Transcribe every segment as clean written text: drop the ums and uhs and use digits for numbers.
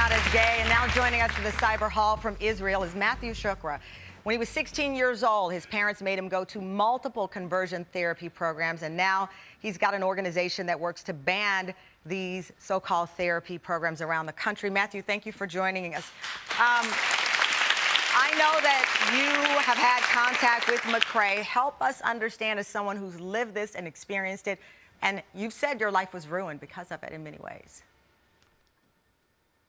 out as gay. And now joining us in the Cyber Hall from Israel is Matthew Shurka. When he was 16 years old, his parents made him go to multiple conversion therapy programs, and now he's got an organization that works to ban these so-called therapy programs around the country. Matthew, thank you for joining us. I know that you have had contact with McCrae. Help us understand, as someone who's lived this and experienced it, and you've said your life was ruined because of it in many ways.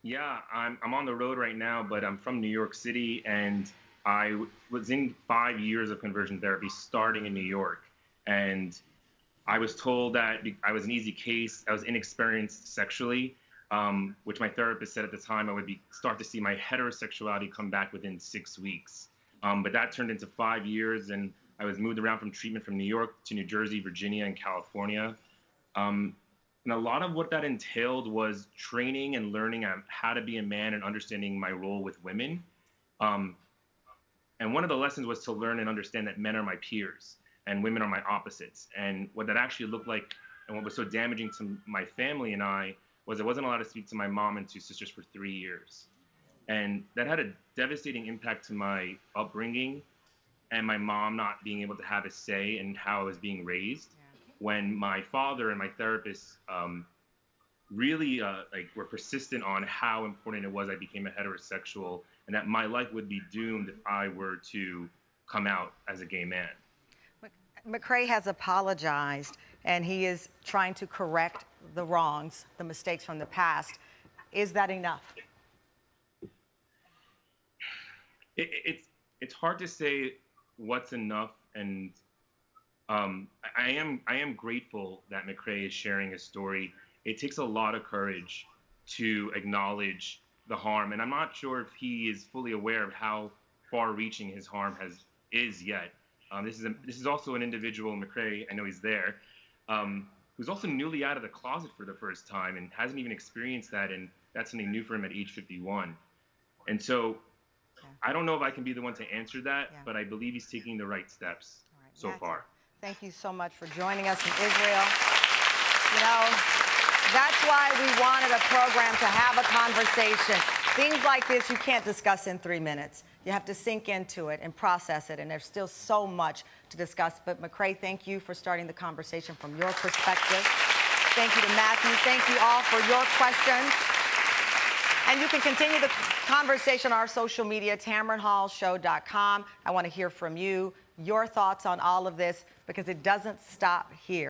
Yeah, I'm on the road right now, but I'm from New York City, and I was in 5 years of conversion therapy starting in New York. And I was told that I was an easy case. I was inexperienced sexually, which my therapist said at the time I would start to see my heterosexuality come back within 6 weeks. But that turned into 5 years, and I was moved around from treatment from New York to New Jersey, Virginia, and California. And a lot of what that entailed was training and learning how to be a man and understanding my role with women. And one of the lessons was to learn and understand that men are my peers and women are my opposites. And what that actually looked like, and what was so damaging to my family and I, was I wasn't allowed to speak to my mom and two sisters for 3 years. And that had a devastating impact to my upbringing and my mom not being able to have a say in how I was being raised. When my father and my therapist really were persistent on how important it was I became a heterosexual, and that my life would be doomed if I were to come out as a gay man. McCrae has apologized, and he is trying to correct the wrongs, the mistakes from the past. Is that enough? It's hard to say what's enough, and I am grateful that McCrae is sharing his story. It takes a lot of courage to acknowledge the harm, and I'm not sure if he is fully aware of how far-reaching his harm is yet. This is also an individual, McCrae, I know he's there, who's also newly out of the closet for the first time and hasn't even experienced that, and that's something new for him at age 51. And so I don't know if I can be the one to answer that, but I believe he's taking the right steps so far. Thank you so much for joining us from Israel. You know, that's why we wanted a program to have a conversation. Things like this you can't discuss in 3 minutes. You have to sink into it and process it, and there's still so much to discuss. But McCrae, thank you for starting the conversation from your perspective. Thank you to Matthew. Thank you all for your questions. And you can continue the conversation on our social media, TamronHallShow.com. I want to hear from you, your thoughts on all of this, because it doesn't stop here.